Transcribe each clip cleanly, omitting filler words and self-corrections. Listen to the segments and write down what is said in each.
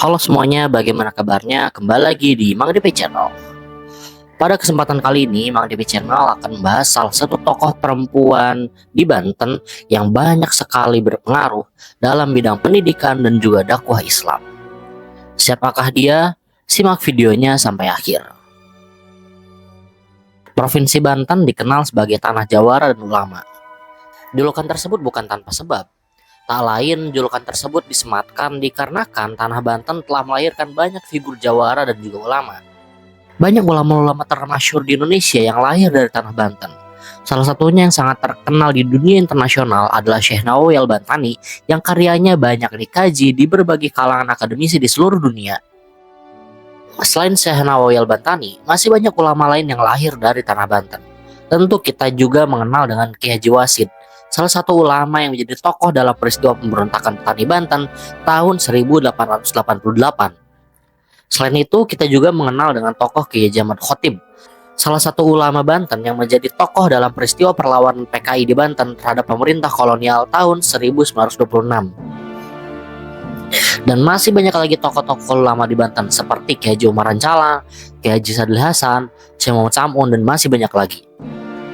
Halo semuanya, bagaimana kabarnya? Kembali lagi di Mang DP Channel. Pada kesempatan kali ini, Mang DP Channel akan membahas salah satu tokoh perempuan di Banten yang banyak sekali berpengaruh dalam bidang pendidikan dan juga dakwah Islam. Siapakah dia? Simak videonya sampai akhir. Provinsi Banten dikenal sebagai tanah jawara dan ulama. Julukan tersebut bukan tanpa sebab. Tak lain, julukan tersebut disematkan dikarenakan tanah Banten telah melahirkan banyak figur jawara dan juga ulama. Banyak ulama-ulama termasyhur di Indonesia yang lahir dari tanah Banten. Salah satunya yang sangat terkenal di dunia internasional adalah Syekh Nawawi Al-Bantani yang karyanya banyak dikaji di berbagai kalangan akademisi di seluruh dunia. Selain Syekh Nawawi Al-Bantani, masih banyak ulama lain yang lahir dari tanah Banten. Tentu kita juga mengenal dengan Ki Haji Wasid, salah satu ulama yang menjadi tokoh dalam peristiwa pemberontakan petani Banten tahun 1888. Selain itu, kita juga mengenal dengan tokoh Kiai Haji Ahmad Khotim, salah satu ulama Banten yang menjadi tokoh dalam peristiwa perlawanan PKI di Banten terhadap pemerintah kolonial tahun 1926. Dan masih banyak lagi tokoh-tokoh ulama di Banten seperti Kiai Haji Umar Ancala, Kiai Haji Sadil Hasan, Syekh Muhammad Samun, dan masih banyak lagi.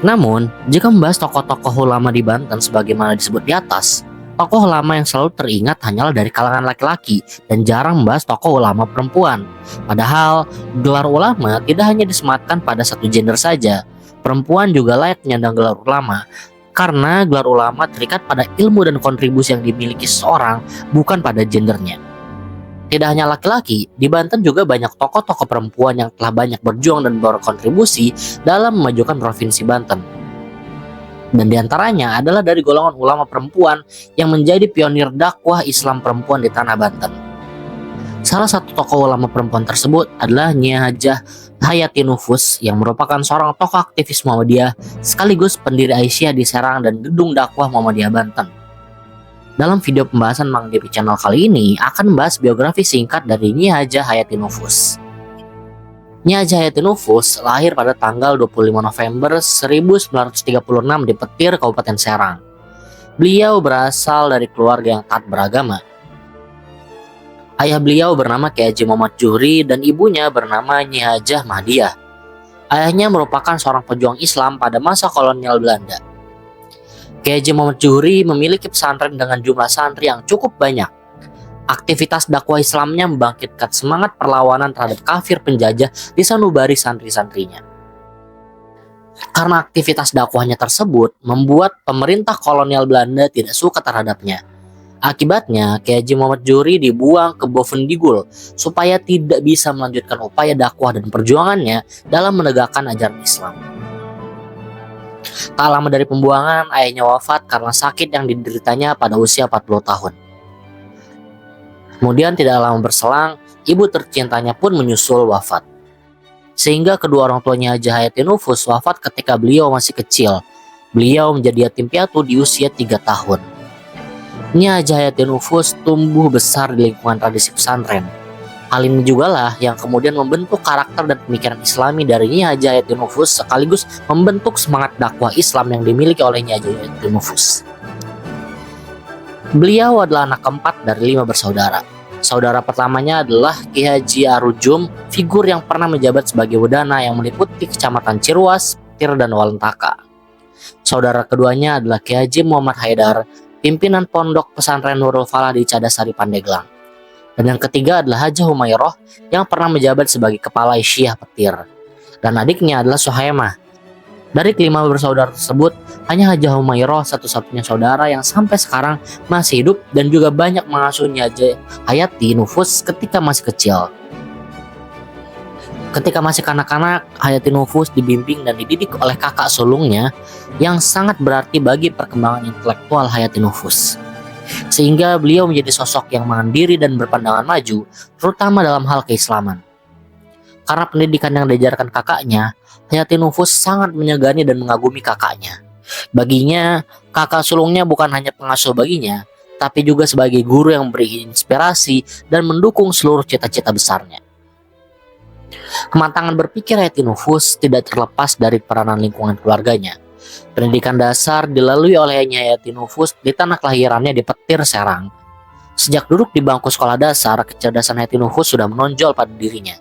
Namun, jika membahas tokoh-tokoh ulama di Banten sebagaimana disebut di atas, tokoh ulama yang selalu teringat hanyalah dari kalangan laki-laki dan jarang membahas tokoh ulama perempuan. Padahal, gelar ulama tidak hanya disematkan pada satu gender saja. Perempuan juga layak menyandang gelar ulama, karena gelar ulama terikat pada ilmu dan kontribusi yang dimiliki seseorang, bukan pada gendernya. Tidak hanya laki-laki, di Banten juga banyak tokoh-tokoh perempuan yang telah banyak berjuang dan berkontribusi dalam memajukan provinsi Banten. Dan diantaranya adalah dari golongan ulama perempuan yang menjadi pionir dakwah Islam perempuan di tanah Banten. Salah satu tokoh ulama perempuan tersebut adalah Nyai Hajah Hayati Nufus yang merupakan seorang tokoh aktivis Muhammadiyah sekaligus pendiri Aisyah di Serang dan Gedung Dakwah Muhammadiyah Banten. Dalam video pembahasan Mang DP Channel kali ini akan membahas biografi singkat dari Nyai Hajah Hayati Nufus. Nyai Hajah Hayati Nufus lahir pada tanggal 25 November 1936 di Petir, Kabupaten Serang. Beliau berasal dari keluarga yang taat beragama. Ayah beliau bernama Kiai Haji Muhammad Juhri dan ibunya bernama Nyai Hajah Mahdiah. Ayahnya merupakan seorang pejuang Islam pada masa kolonial Belanda. Kiai Haji Muhammad Juhri memiliki pesantren dengan jumlah santri yang cukup banyak. Aktivitas dakwah Islamnya membangkitkan semangat perlawanan terhadap kafir penjajah di sanubari santri-santrinya. Karena aktivitas dakwahnya tersebut membuat pemerintah kolonial Belanda tidak suka terhadapnya. Akibatnya, Kiai Haji Muhammad Juhri dibuang ke Bovendigul supaya tidak bisa melanjutkan upaya dakwah dan perjuangannya dalam menegakkan ajaran Islam. Tak lama dari pembuangan, ayahnya wafat karena sakit yang dideritanya pada usia 40 tahun. Kemudian tidak lama berselang, ibu tercintanya pun menyusul wafat. Sehingga kedua orang tuanya Hajah Hayati Nufus wafat ketika beliau masih kecil. Beliau menjadi yatim piatu di usia 3 tahun. Nyai Hajah Hayati Nufus tumbuh besar di lingkungan tradisi pesantren. Hal ini juga lah yang kemudian membentuk karakter dan pemikiran Islami dari Nyai Hajah Hayati Nufus sekaligus membentuk semangat dakwah Islam yang dimiliki oleh Nyai Hajah Hayati Nufus. Beliau adalah anak keempat dari 5 bersaudara. Saudara pertamanya adalah Ki Haji Arujum, figur yang pernah menjabat sebagai wedana yang meliputi kecamatan Ciruas, Petir, dan Walentaka. Saudara keduanya adalah Ki Haji Muhammad Haidar, pimpinan pondok pesantren Nurul Falah di Cadasari, Pandeglang. Dan yang ketiga adalah Hajah Humayroh yang pernah menjabat sebagai kepala Aisyah Petir. Dan adiknya adalah Suhaimah. Dari kelima bersaudara tersebut, hanya Hajah Humayroh satu-satunya saudara yang sampai sekarang masih hidup dan juga banyak mengasuh Nyai Hajah Hayati Nufus ketika masih kecil. Ketika masih kanak-kanak, Hayati Nufus dibimbing dan dididik oleh kakak sulungnya yang sangat berarti bagi perkembangan intelektual Hayati Nufus. Sehingga beliau menjadi sosok yang mandiri dan berpandangan maju, terutama dalam hal keislaman. Karena pendidikan yang diajarkan kakaknya, Hayati Nufus sangat menyegani dan mengagumi kakaknya. Baginya, kakak sulungnya bukan hanya pengasuh baginya, tapi juga sebagai guru yang memberi inspirasi dan mendukung seluruh cita-cita besarnya. Kematangan berpikir Hayati Nufus tidak terlepas dari peranan lingkungan keluarganya. Pendidikan dasar dilalui oleh Nyai Hayati Nufus di tanah kelahirannya di Petir, Serang. Sejak duduk di bangku sekolah dasar, kecerdasan Hayatinufus sudah menonjol pada dirinya.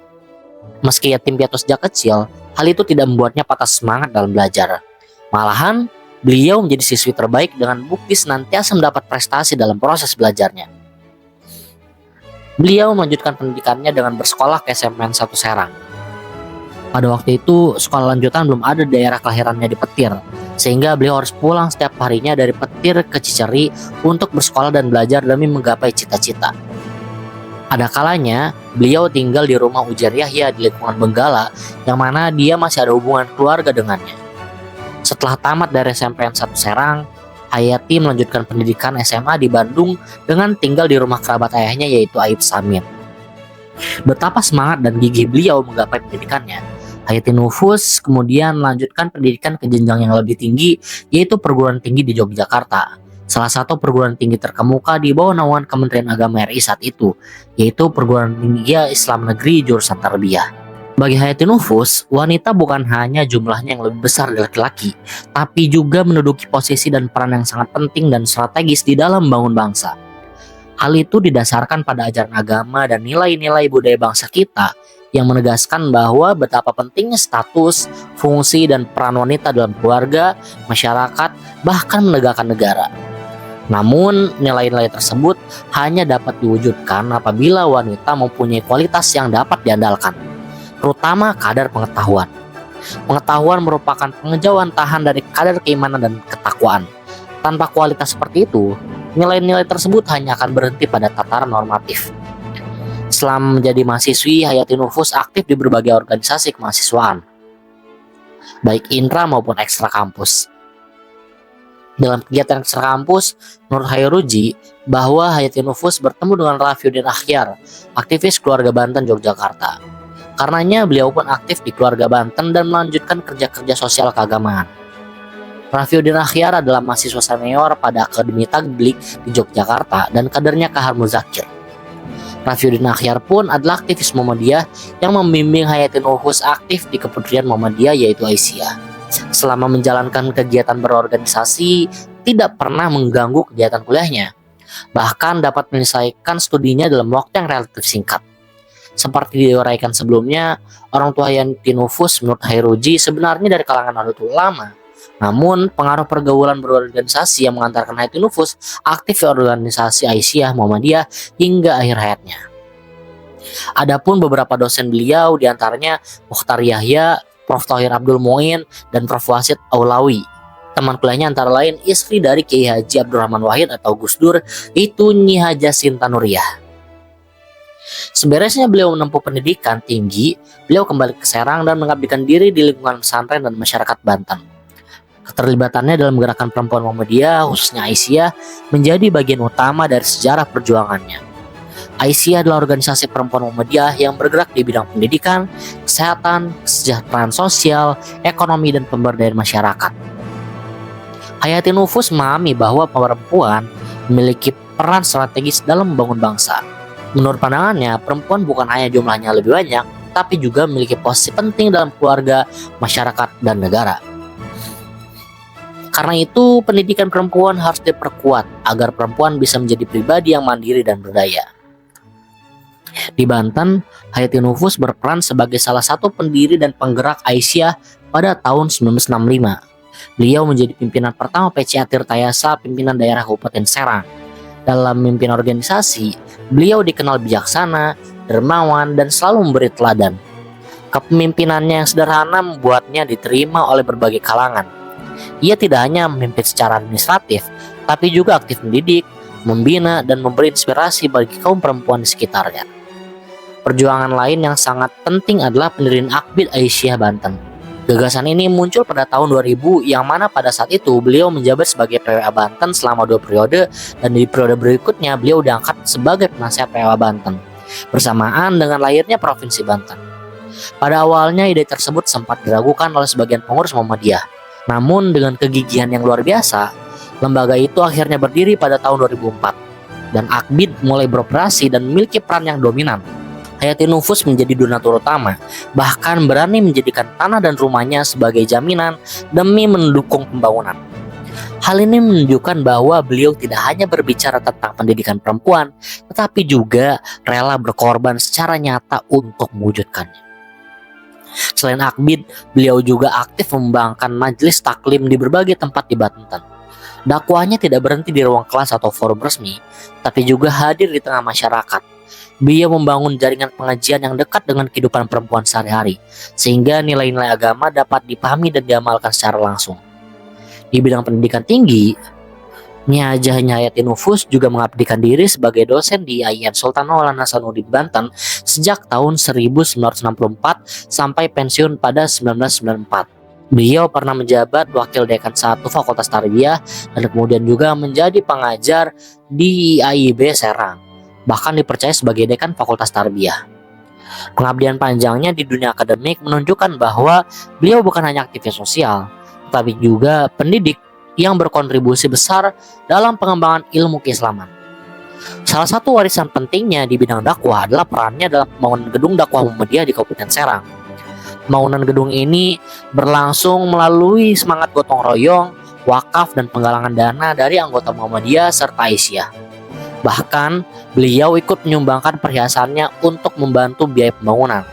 Meski yatim piatu sejak kecil, hal itu tidak membuatnya patah semangat dalam belajar. Malahan, beliau menjadi siswi terbaik dengan bukti senantiasa mendapat prestasi dalam proses belajarnya. Beliau melanjutkan pendidikannya dengan bersekolah ke SMPN 1 Serang. Pada waktu itu, sekolah lanjutan belum ada di daerah kelahirannya di Petir, sehingga beliau harus pulang setiap harinya dari Petir ke Ciceri untuk bersekolah dan belajar demi menggapai cita-cita. Ada kalanya, beliau tinggal di rumah Ujar Yahya di lingkungan Benggala, yang mana dia masih ada hubungan keluarga dengannya. Setelah tamat dari SMPN 1 Serang, Hayati melanjutkan pendidikan SMA di Bandung dengan tinggal di rumah kerabat ayahnya yaitu Aib Samin. Betapa semangat dan gigih beliau menggapai pendidikannya, Hayatinufus kemudian melanjutkan pendidikan ke jenjang yang lebih tinggi, yaitu perguruan tinggi di Yogyakarta, salah satu perguruan tinggi terkemuka di bawah naungan Kementerian Agama RI saat itu, yaitu Perguruan Tinggi Islam Negeri jurusan Tarbiyah. Bagi Hayatinufus, wanita bukan hanya jumlahnya yang lebih besar dari laki-laki, tapi juga menduduki posisi dan peran yang sangat penting dan strategis di dalam membangun bangsa. Hal itu didasarkan pada ajaran agama dan nilai-nilai budaya bangsa kita yang menegaskan bahwa betapa pentingnya status, fungsi, dan peran wanita dalam keluarga, masyarakat, bahkan menegakkan negara. Namun, nilai-nilai tersebut hanya dapat diwujudkan apabila wanita mempunyai kualitas yang dapat diandalkan, terutama kadar pengetahuan. Pengetahuan merupakan pengejauhan tahan dari kadar keimanan dan ketakwaan. Tanpa kualitas seperti itu, nilai-nilai tersebut hanya akan berhenti pada tataran normatif. Selama menjadi mahasiswi, Hayatinufus aktif di berbagai organisasi kemahasiswaan, baik intra maupun ekstra kampus. Dalam kegiatan ekstra kampus, menurut Hayruji, bahwa Hayatinufus bertemu dengan Raffiuddin Akhyar, aktivis keluarga Banten Yogyakarta. Karenanya beliau pun aktif di keluarga Banten dan melanjutkan kerja-kerja sosial keagamaan. Raffiuddin Akhyar adalah mahasiswa senior pada Akademi Tabligh di Yogyakarta dan kadernya Kahar Muzakir. Raffiuddin Akhyar pun adalah aktivis Muhammadiyah yang membimbing Hayatinufus aktif di Kementerian Muhammadiyah yaitu Aisyah. Selama menjalankan kegiatan berorganisasi, tidak pernah mengganggu kegiatan kuliahnya. Bahkan dapat menyelesaikan studinya dalam waktu yang relatif singkat. Seperti diuraikan sebelumnya, orang tua Hayatinufus menurut Hayruji sebenarnya dari kalangan Nahdlatul Ulama. Namun, pengaruh pergaulan berorganisasi yang mengantarkan Hayatinufus aktif di organisasi Aisyah Muhammadiyah hingga akhir hayatnya. Adapun beberapa dosen beliau diantaranya Mukhtar Yahya, Prof. Thohir Abdul Muin, dan Prof. Wasid Aulawi. Teman kuliahnya antara lain istri dari Kiai Haji Abdurrahman Wahid atau Gus Dur, yaitu Nyi Hajah Sinta Nuriyah. Seberesnya beliau menempuh pendidikan tinggi, beliau kembali ke Serang dan mengabdikan diri di lingkungan pesantren dan masyarakat Banten. Keterlibatannya dalam gerakan perempuan Muhammadiyah, khususnya Aisyah, menjadi bagian utama dari sejarah perjuangannya. Aisyah adalah organisasi perempuan Muhammadiyah yang bergerak di bidang pendidikan, kesehatan, kesejahteraan sosial, ekonomi, dan pemberdayaan masyarakat. Hayatinufus memahami bahwa perempuan memiliki peran strategis dalam membangun bangsa. Menurut pandangannya, perempuan bukan hanya jumlahnya lebih banyak, tapi juga memiliki posisi penting dalam keluarga, masyarakat, dan negara. Karena itu, pendidikan perempuan harus diperkuat agar perempuan bisa menjadi pribadi yang mandiri dan berdaya. Di Banten, Hayatinufus berperan sebagai salah satu pendiri dan penggerak Aisyah pada tahun 1965. Beliau menjadi pimpinan pertama PCA Tirtayasa, pimpinan daerah Kabupaten Serang. Dalam memimpin organisasi, beliau dikenal bijaksana, dermawan, dan selalu memberi teladan. Kepemimpinannya yang sederhana membuatnya diterima oleh berbagai kalangan. Ia tidak hanya memimpin secara administratif, tapi juga aktif mendidik, membina, dan memberi inspirasi bagi kaum perempuan di sekitarnya. Perjuangan lain yang sangat penting adalah pendirian Akbid Aisyah Banten. Gagasan ini muncul pada tahun 2000 yang mana pada saat itu beliau menjabat sebagai PWA Banten selama 2 periode dan di periode berikutnya beliau diangkat sebagai penasihat PWA Banten bersamaan dengan lahirnya Provinsi Banten. Pada awalnya ide tersebut sempat diragukan oleh sebagian pengurus Muhammadiyah. Namun dengan kegigihan yang luar biasa, lembaga itu akhirnya berdiri pada tahun 2004 dan Akbid mulai beroperasi dan memiliki peran yang dominan. Hayatinufus menjadi donatur utama, bahkan berani menjadikan tanah dan rumahnya sebagai jaminan demi mendukung pembangunan. Hal ini menunjukkan bahwa beliau tidak hanya berbicara tentang pendidikan perempuan, tetapi juga rela berkorban secara nyata untuk mewujudkannya. Selain Akbid, beliau juga aktif membangkang majelis taklim di berbagai tempat di Banten. Dakwahnya tidak berhenti di ruang kelas atau forum resmi, tapi juga hadir di tengah masyarakat. Beliau membangun jaringan pengajian yang dekat dengan kehidupan perempuan sehari-hari, sehingga nilai-nilai agama dapat dipahami dan diamalkan secara langsung. Di bidang pendidikan tinggi, Nyai Hajah Hayatin Nufus juga mengabdikan diri sebagai dosen di IAIN Sultan Maulana Hasanuddin Banten sejak tahun 1964 sampai pensiun pada 1994. Beliau pernah menjabat Wakil Dekan 1 Fakultas Tarbiyah dan kemudian juga menjadi pengajar di IAIB Serang. Bahkan dipercaya sebagai Dekan Fakultas Tarbiyah. Pengabdian panjangnya di dunia akademik menunjukkan bahwa beliau bukan hanya aktivis sosial, tetapi juga pendidik yang berkontribusi besar dalam pengembangan ilmu keislaman. Salah satu warisan pentingnya di bidang dakwah adalah perannya dalam pembangunan gedung dakwah Muhammadiyah di Kabupaten Serang. Pembangunan gedung ini berlangsung melalui semangat gotong royong, wakaf, dan penggalangan dana dari anggota Muhammadiyah serta Aisyah. Bahkan, beliau ikut menyumbangkan perhiasannya untuk membantu biaya pembangunan.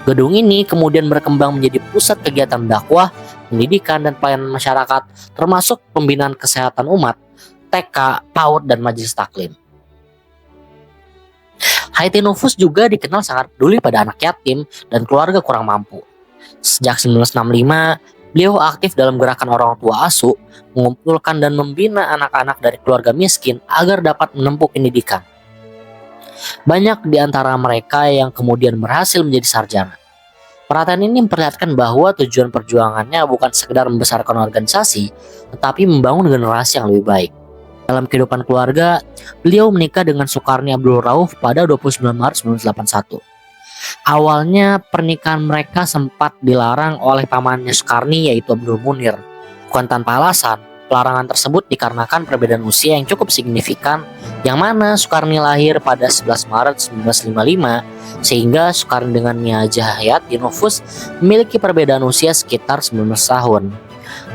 Gedung ini kemudian berkembang menjadi pusat kegiatan dakwah, pendidikan, dan pelayanan masyarakat, termasuk pembinaan kesehatan umat, TK, PAUD, dan majelis taklim. Hayatin Nufus juga dikenal sangat peduli pada anak yatim dan keluarga kurang mampu. Sejak 1965, beliau aktif dalam gerakan orang tua asuh, mengumpulkan dan membina anak-anak dari keluarga miskin agar dapat menempuh pendidikan. Banyak di antara mereka yang kemudian berhasil menjadi sarjana. Perhatian ini memperlihatkan bahwa tujuan perjuangannya bukan sekedar membesarkan organisasi, tetapi membangun generasi yang lebih baik. Dalam kehidupan keluarga, beliau menikah dengan Sukarni Abdul Rauf pada 29 Maret 1981. Awalnya pernikahan mereka sempat dilarang oleh pamannya Sukarni, yaitu Abdul Munir. Bukan tanpa alasan, pelarangan tersebut dikarenakan perbedaan usia yang cukup signifikan, yang mana Sukarni lahir pada 11 Maret 1955, sehingga Sukarni dengan Nyai Hajah Hayatin Nufus memiliki perbedaan usia sekitar 19 tahun.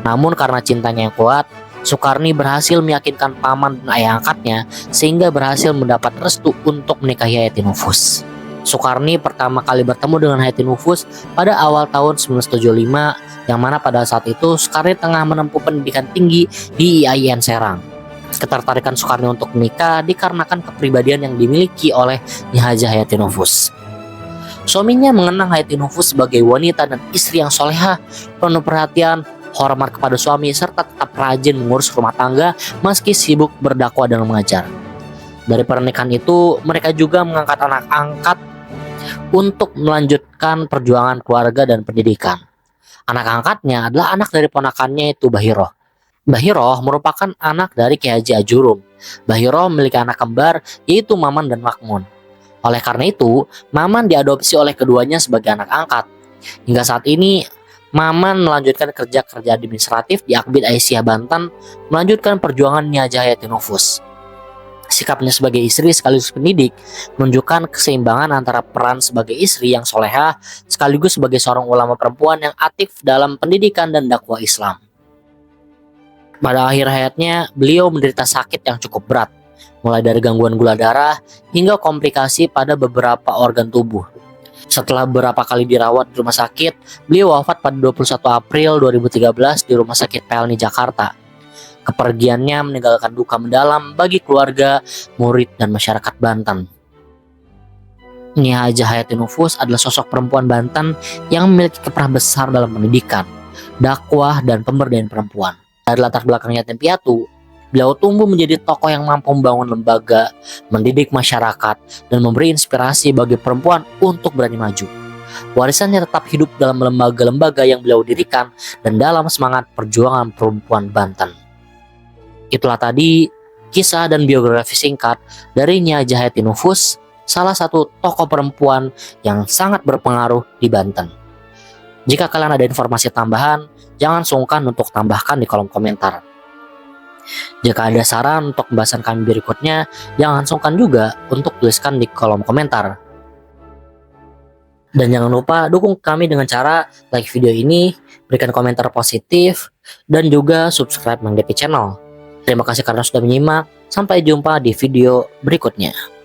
Namun karena cintanya yang kuat, Sukarni berhasil meyakinkan paman dan ayah angkatnya sehingga berhasil mendapat restu untuk menikahi Hayatin Nufus. Sukarni pertama kali bertemu dengan Hayatin Nufus pada awal tahun 1975, yang mana pada saat itu Sukarni tengah menempuh pendidikan tinggi di IAIN Serang. Ketertarikan Sukarni untuk menikah dikarenakan kepribadian yang dimiliki oleh Nyai Hajah Hayatin Nufus. Suaminya mengenang Hayatin Nufus sebagai wanita dan istri yang solehah, penuh perhatian, hormat kepada suami, serta tetap rajin mengurus rumah tangga meski sibuk berdakwah dan mengajar. Dari pernikahan itu, mereka juga mengangkat anak angkat untuk melanjutkan perjuangan keluarga dan pendidikan. Anak angkatnya adalah anak dari ponakannya, yaitu Bahiroh. Bahiroh merupakan anak dari Kiai Haji Ajurum. Bahiroh memiliki anak kembar, yaitu Maman dan Makmun. Oleh karena itu, Maman diadopsi oleh keduanya sebagai anak angkat. Hingga saat ini, Maman melanjutkan kerja-kerja administratif di Akbid Aisyah Banten, melanjutkan perjuangan Nyai Hajah Hayatin Nufus. Sikapnya sebagai istri sekaligus pendidik menunjukkan keseimbangan antara peran sebagai istri yang soleha sekaligus sebagai seorang ulama perempuan yang aktif dalam pendidikan dan dakwah Islam. Pada akhir hayatnya, beliau menderita sakit yang cukup berat, mulai dari gangguan gula darah hingga komplikasi pada beberapa organ tubuh. Setelah beberapa kali dirawat di rumah sakit, beliau wafat pada 21 April 2013 di Rumah Sakit Pelni, Jakarta. Kepergiannya meninggalkan duka mendalam bagi keluarga, murid, dan masyarakat Banten. Nyai Hajah Hayatin Nufus adalah sosok perempuan Banten yang memiliki kiprah besar dalam pendidikan, dakwah, dan pemberdayaan perempuan. Dari latar belakang yatim piatu, beliau tumbuh menjadi tokoh yang mampu membangun lembaga, mendidik masyarakat, dan memberi inspirasi bagi perempuan untuk berani maju. Warisannya tetap hidup dalam lembaga-lembaga yang beliau dirikan dan dalam semangat perjuangan perempuan Banten. Itulah tadi kisah dan biografi singkat dari Nyai Hajah Hayatin Nufus, salah satu tokoh perempuan yang sangat berpengaruh di Banten. Jika kalian ada informasi tambahan, jangan sungkan untuk tambahkan di kolom komentar. Jika ada saran untuk pembahasan kami berikutnya, jangan sungkan juga untuk tuliskan di kolom komentar. Dan jangan lupa dukung kami dengan cara like video ini, berikan komentar positif, dan juga subscribe Mang Depi Channel. Terima kasih karena sudah menyimak. Sampai jumpa di video berikutnya.